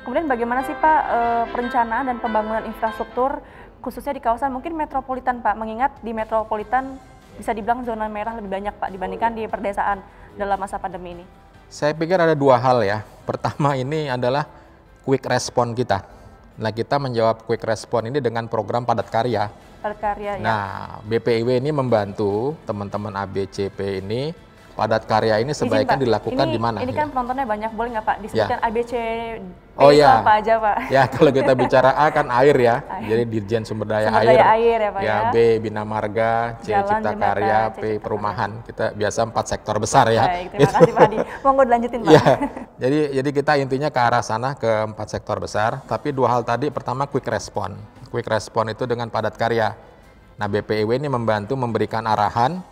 Kemudian bagaimana sih Pak perencanaan dan pembangunan infrastruktur khususnya di kawasan mungkin metropolitan Pak, mengingat di metropolitan bisa dibilang zona merah lebih banyak Pak dibandingkan di perdesaan dalam masa pandemi ini? Saya pikir ada dua hal ya. Pertama ini adalah quick response kita. Nah, kita menjawab quick response ini dengan program padat karya. Padat karya ya. Nah, BPIW ini membantu teman-teman ABCP ini padat karya ini sebaiknya dilakukan di mana? Ini kan penontonnya banyak, boleh nggak Pak disebutkan ABC apa aja Pak? Ya, kalau kita bicara A kan air ya, jadi Dirjen Sumber Daya Air ya Pak ya. B Bina Marga, C Cipta Karya, P Perumahan. Kita biasa 4 sektor besar ya. Baik, terima kasih Pak Hadi. Monggo dilanjutin Pak. Ya, jadi kita intinya ke arah sana ke 4 sektor besar, tapi dua hal tadi, pertama quick response. Quick response itu dengan padat karya. Nah, BPIW ini membantu memberikan arahan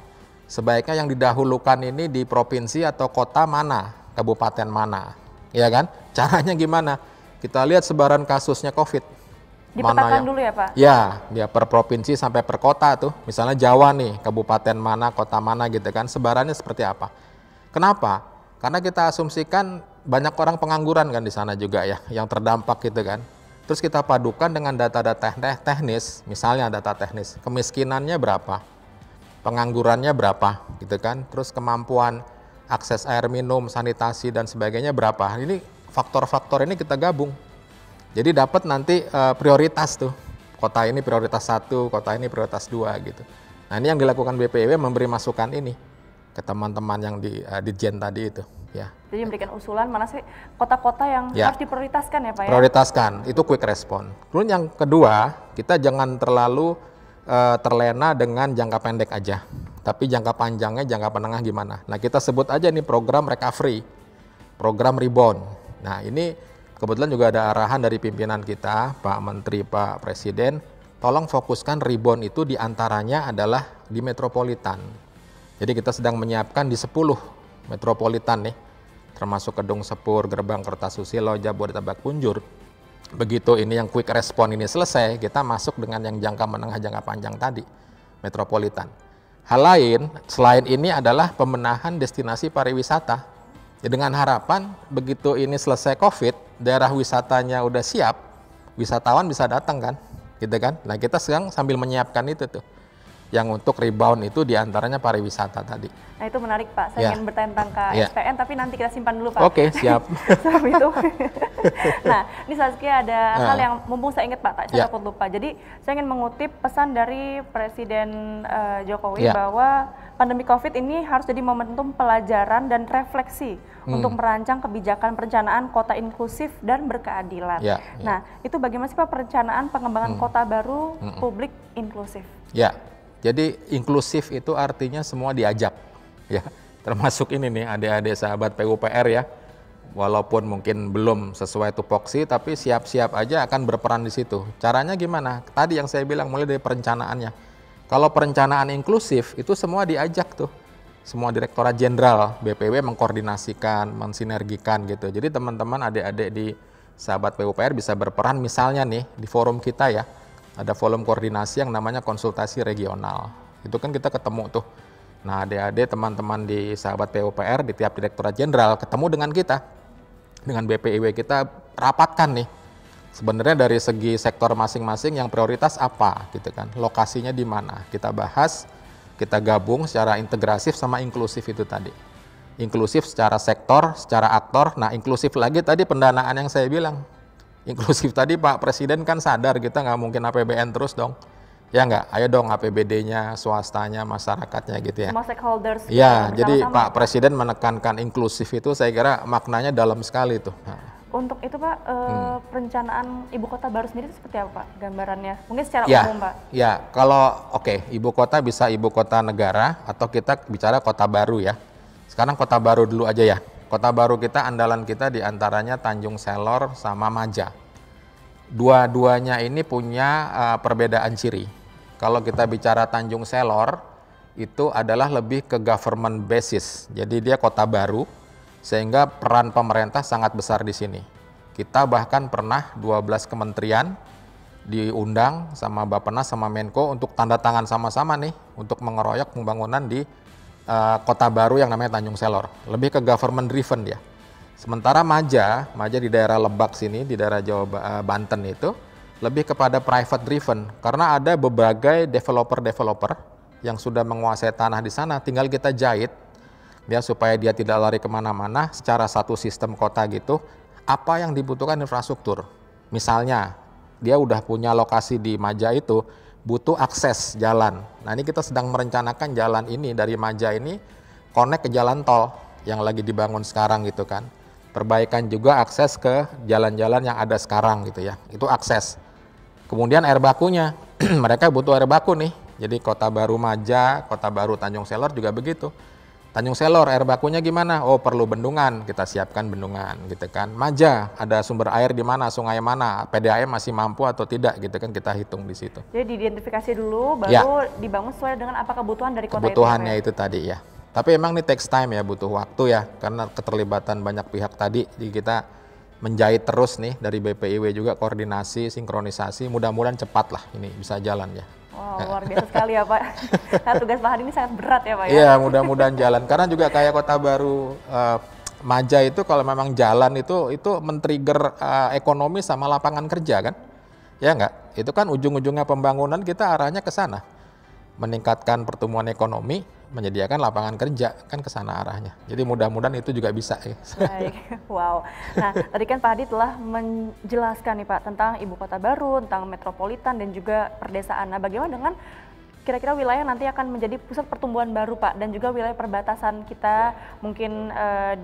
sebaiknya yang didahulukan ini di provinsi atau kota mana, kabupaten mana, ya kan? Caranya gimana? Kita lihat sebaran kasusnya COVID. Dipetakan dulu ya Pak? Ya, dia per provinsi sampai per kota tuh. Misalnya Jawa nih, kabupaten mana, kota mana gitu kan, sebarannya seperti apa. Kenapa? Karena kita asumsikan banyak orang pengangguran kan di sana juga ya, yang terdampak gitu kan. Terus kita padukan dengan data-data teknis, misalnya data teknis, kemiskinannya berapa? Penganggurannya berapa gitu kan, terus kemampuan akses air minum, sanitasi dan sebagainya berapa. Ini faktor-faktor ini kita gabung, jadi dapat nanti prioritas tuh, kota ini prioritas 1, kota ini prioritas 2 gitu. Nah, ini yang dilakukan BPIW, memberi masukan ini ke teman-teman yang di Ditjen tadi itu ya. Jadi memberikan usulan mana sih kota-kota yang harus diprioritaskan ya Pak ya? Prioritaskan, itu quick response. Kemudian yang kedua, kita jangan terlalu terlena dengan jangka pendek aja, tapi jangka panjangnya, jangka menengah gimana. Nah, kita sebut aja nih program recovery, program rebound. Nah, ini kebetulan juga ada arahan dari pimpinan kita, Pak Menteri, Pak Presiden, tolong fokuskan rebound itu diantaranya adalah di metropolitan. Jadi kita sedang menyiapkan di 10 metropolitan nih, termasuk Kedung Sepur, Gerbang Kertasusilo, Jabodetabek, Punjur. Begitu ini yang quick response ini selesai, kita masuk dengan yang jangka menengah, jangka panjang tadi, metropolitan. Hal lain selain ini adalah pembenahan destinasi pariwisata. Ya, dengan harapan begitu ini selesai COVID, daerah wisatanya udah siap, wisatawan bisa datang kan, gitu kan. Nah, kita sekarang sambil menyiapkan itu tuh. Yang untuk rebound itu diantaranya pariwisata tadi. Nah, itu menarik Pak, saya ingin bertanya tentang KSPN, tapi nanti kita simpan dulu Pak. Oke, siap. Sebelum itu. Nah, ini Saskia ada hal yang mumpung saya ingat Pak, saya takut lupa. Jadi saya ingin mengutip pesan dari Presiden Jokowi bahwa pandemi COVID ini harus jadi momentum pelajaran dan refleksi untuk merancang kebijakan perencanaan kota inklusif dan berkeadilan. Nah, itu bagaimana sih Pak perencanaan pengembangan kota baru publik inklusif? Ya. Jadi inklusif itu artinya semua diajak, ya. Termasuk ini nih adik-adik sahabat PUPR ya. Walaupun mungkin belum sesuai tupoksi, tapi siap-siap aja akan berperan di situ. Caranya gimana? Tadi yang saya bilang mulai dari perencanaannya. Kalau perencanaan inklusif itu semua diajak tuh. Semua Direktorat Jenderal BPW mengkoordinasikan, mensinergikan gitu. Jadi teman-teman adik-adik di sahabat PUPR bisa berperan misalnya nih di forum kita ya. Ada forum koordinasi yang namanya konsultasi regional. Itu kan kita ketemu tuh. Nah, adik-adik teman-teman di sahabat PUPR di tiap Direktorat Jenderal ketemu dengan kita. Dengan BPIW kita rapatkan nih. Sebenarnya dari segi sektor masing-masing yang prioritas apa gitu kan. Lokasinya di mana. Kita bahas, kita gabung secara integrasif sama inklusif itu tadi. Inklusif secara sektor, secara aktor. Nah, inklusif lagi tadi pendanaan yang saya bilang. Inklusif tadi Pak Presiden kan sadar kita nggak mungkin APBN terus dong. Ya nggak? Ayo dong APBD-nya, swastanya, masyarakatnya gitu ya. Semua stakeholders. Ya, jadi Pak Presiden menekankan inklusif itu saya kira maknanya dalam sekali tuh. Untuk itu Pak, perencanaan ibu kota baru sendiri itu seperti apa Pak gambarannya? Mungkin secara umum Pak. Ya, kalau ibu kota bisa ibu kota negara atau kita bicara kota baru ya. Sekarang kota baru dulu aja ya. Kota baru kita, andalan kita diantaranya Tanjung Selor sama Maja. Dua-duanya ini punya perbedaan ciri. Kalau kita bicara Tanjung Selor, itu adalah lebih ke government basis. Jadi dia kota baru, sehingga peran pemerintah sangat besar di sini. Kita bahkan pernah 12 kementerian diundang sama Bappenas sama Menko untuk tanda tangan sama-sama nih, untuk mengeroyok pembangunan di kota baru yang namanya Tanjung Selor. Lebih ke government driven dia. Sementara Maja di daerah Lebak sini, di daerah Banten itu lebih kepada private driven karena ada berbagai developer yang sudah menguasai tanah di sana, tinggal kita jahit ya supaya dia tidak lari kemana-mana secara satu sistem kota gitu. Apa yang dibutuhkan infrastruktur? Misalnya dia udah punya lokasi di Maja itu, butuh akses jalan. Nah ini kita sedang merencanakan jalan ini dari Maja ini connect ke jalan tol yang lagi dibangun sekarang gitu kan. Perbaikan juga akses ke jalan-jalan yang ada sekarang gitu ya, itu akses. Kemudian air bakunya, mereka butuh air baku nih, jadi Kota Baru Maja, Kota Baru Tanjung Selor juga begitu. Tanjung Selor air bakunya gimana? Oh perlu bendungan, kita siapkan bendungan gitu kan. Maja ada sumber air di mana, sungai mana, PDAM masih mampu atau tidak gitu kan, kita hitung di situ. Jadi diidentifikasi dulu, baru dibangun sesuai dengan apa kebutuhan dari kota kebutuhannya itu tadi ya. Tapi emang ini takes time ya, butuh waktu ya, karena keterlibatan banyak pihak tadi. Jadi kita menjahit terus nih dari BPIW juga koordinasi, sinkronisasi, mudah-mudahan cepat lah ini bisa jalan ya. Wow, luar biasa sekali ya Pak. Nah, tugas Pak Hadi ini sangat berat ya Pak ya? Iya, mudah-mudahan jalan. Karena juga kayak Kota Baru Maja itu kalau memang jalan itu men-trigger ekonomi sama lapangan kerja kan? Ya enggak? Itu kan ujung-ujungnya pembangunan kita arahnya ke sana. Meningkatkan pertumbuhan ekonomi, menyediakan lapangan kerja, kan ke sana arahnya. Jadi mudah-mudahan itu juga bisa ya. Baik, wow. Nah, tadi kan Pak Hadi telah menjelaskan nih Pak tentang ibu kota baru, tentang metropolitan dan juga perdesaan. Nah, bagaimana dengan kira-kira wilayah nanti akan menjadi pusat pertumbuhan baru Pak, dan juga wilayah perbatasan kita mungkin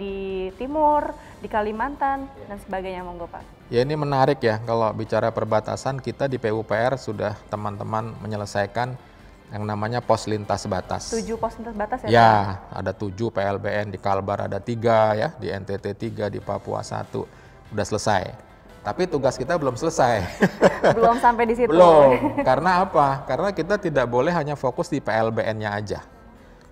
di timur, di Kalimantan dan sebagainya, monggo Pak. Ya ini menarik ya, kalau bicara perbatasan kita di PUPR sudah teman-teman menyelesaikan yang namanya pos lintas batas. 7 pos lintas batas ya? Ya, ada 7 PLBN, di Kalbar ada 3 ya, di NTT 3, di Papua 1, udah selesai. Tapi tugas kita belum selesai. Belum sampai di situ. Belum, karena apa? Karena kita tidak boleh hanya fokus di PLBN-nya aja.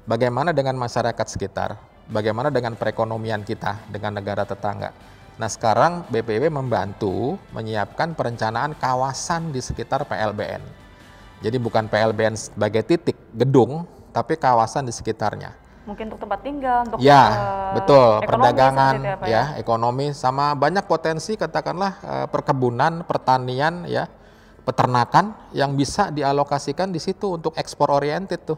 Bagaimana dengan masyarakat sekitar? Bagaimana dengan perekonomian kita dengan negara tetangga? Nah sekarang BPIW membantu menyiapkan perencanaan kawasan di sekitar PLBN. Jadi bukan PLBN sebagai titik gedung, tapi kawasan di sekitarnya. Mungkin untuk tempat tinggal, untuk betul, perdagangan, ya, ekonomi, sama banyak potensi katakanlah perkebunan, pertanian, ya, peternakan yang bisa dialokasikan di situ untuk ekspor oriented tuh.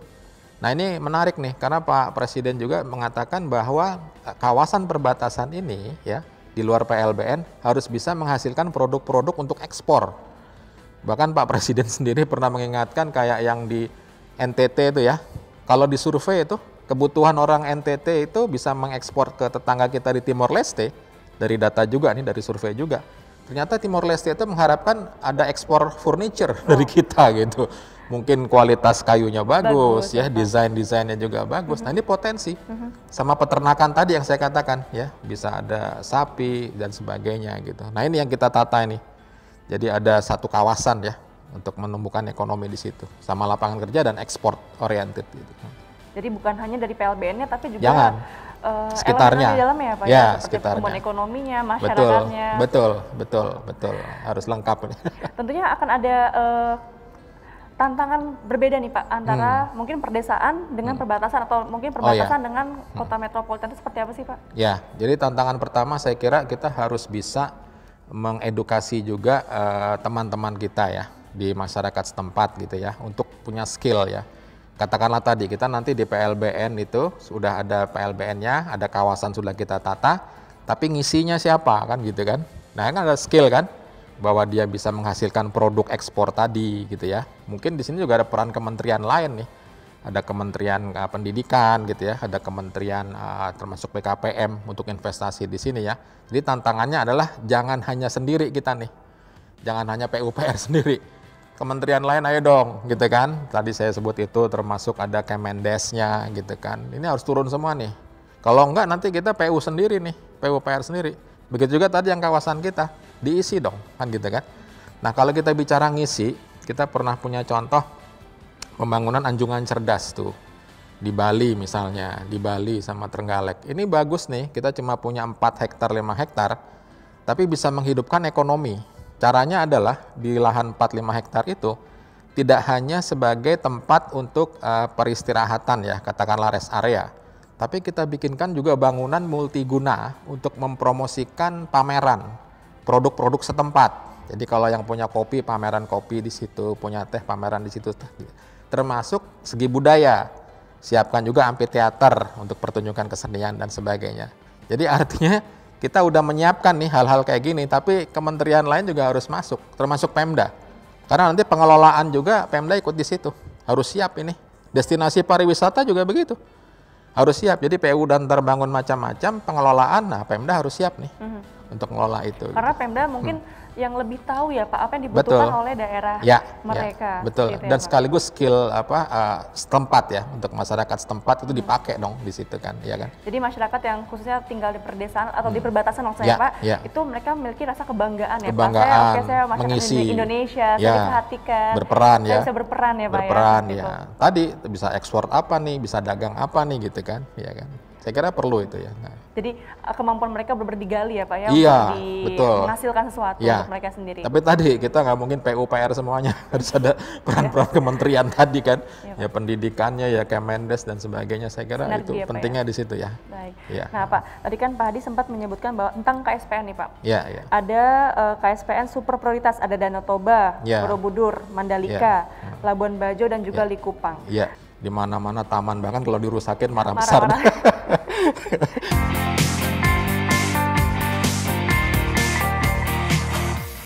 Nah ini menarik nih, karena Pak Presiden juga mengatakan bahwa kawasan perbatasan ini, ya, di luar PLBN harus bisa menghasilkan produk-produk untuk ekspor. Bahkan Pak Presiden sendiri pernah mengingatkan kayak yang di NTT itu ya, kalau di survei itu kebutuhan orang NTT itu bisa mengekspor ke tetangga kita di Timor Leste, dari data juga nih, dari survei juga. Ternyata Timor Leste itu mengharapkan ada ekspor furniture dari kita gitu. Mungkin kualitas kayunya bagus ya, desainnya juga bagus. Nah ini potensi. Sama peternakan tadi yang saya katakan ya, bisa ada sapi dan sebagainya gitu. Nah ini yang kita tata ini. Jadi ada satu kawasan ya untuk menumbuhkan ekonomi di situ, sama lapangan kerja dan ekspor oriented gitu. Jadi bukan hanya dari PLBN-nya tapi juga sekitarnya di dalamnya ya Pak ya, seperti pertumbuhan ekonominya, masyarakatnya. Betul, harus lengkap. Tentunya akan ada tantangan berbeda nih Pak antara mungkin perdesaan dengan perbatasan, atau mungkin perbatasan dengan kota metropolitan, itu seperti apa sih Pak? Ya, jadi tantangan pertama saya kira kita harus bisa mengedukasi juga teman-teman kita ya di masyarakat setempat gitu ya, untuk punya skill ya. Katakanlah tadi kita nanti di PLBN itu sudah ada PLBN-nya, ada kawasan sudah kita tata, tapi ngisinya siapa kan gitu kan. Nah kan ada skill kan, bahwa dia bisa menghasilkan produk ekspor tadi gitu ya. Mungkin di sini juga ada peran kementerian lain nih. Ada Kementerian Pendidikan gitu ya, ada Kementerian termasuk PKPM untuk investasi di sini ya. Jadi tantangannya adalah jangan hanya sendiri kita nih, jangan hanya PUPR sendiri. Kementerian lain ayo dong gitu kan. Tadi saya sebut itu termasuk ada Kemendesnya gitu kan. Ini harus turun semua nih. Kalau enggak nanti kita PU sendiri nih, PUPR sendiri. Begitu juga tadi yang kawasan kita diisi dong kan gitu kan. Nah kalau kita bicara ngisi, kita pernah punya contoh pembangunan anjungan cerdas tuh di Bali misalnya, di Bali sama Trenggalek. Ini bagus nih, kita cuma punya 4 hektar, 5 hektar, tapi bisa menghidupkan ekonomi. Caranya adalah di lahan 4-5 hektar itu tidak hanya sebagai tempat untuk peristirahatan ya, katakanlah rest area, tapi kita bikinkan juga bangunan multiguna untuk mempromosikan pameran produk-produk setempat. Jadi kalau yang punya kopi, pameran kopi di situ, punya teh, pameran di situ. Termasuk segi budaya, siapkan juga amfiteater untuk pertunjukan kesenian dan sebagainya. Jadi artinya kita udah menyiapkan nih hal-hal kayak gini, tapi kementerian lain juga harus masuk, termasuk Pemda. Karena nanti pengelolaan juga Pemda ikut di situ, harus siap ini. Destinasi pariwisata juga begitu, harus siap. Jadi PU dan terbangun macam-macam, pengelolaan, nah Pemda harus siap nih untuk mengelola itu. Karena Pemda mungkin yang lebih tahu ya Pak, apa yang dibutuhkan oleh daerah mereka. Betul. Gitu ya, dan Pak. sekaligus skill setempat ya, untuk masyarakat setempat itu dipakai dong di situ kan, ya kan. Jadi masyarakat yang khususnya tinggal di perdesaan atau di perbatasan maksudnya Pak, itu mereka memiliki rasa kebanggaan ya Pak. Saya masyarakat mengisi, Indonesia, saya diperhatikan, berperan saya bisa berperan ya Pak. Berperan ya. Tadi bisa ekspor apa nih, bisa dagang apa nih gitu kan, ya kan. Saya kira perlu itu ya. Nah. Jadi kemampuan mereka berdigali ya Pak ya, betul. Menghasilkan sesuatu untuk mereka sendiri. Tapi tadi kita nggak mungkin PUPR semuanya, harus ada peran-peran kementerian tadi kan, ya pendidikannya, ya Kemendes dan sebagainya. Saya kira itu pentingnya di situ ya. Baik. Nah Pak, tadi kan Pak Hadi sempat menyebutkan bahwa tentang KSPN nih Pak. Ada KSPN super prioritas, ada Danau Toba, Borobudur, Mandalika, Labuan Bajo dan juga Likupang. Di mana-mana taman, bahkan kalau dirusakin marah besar.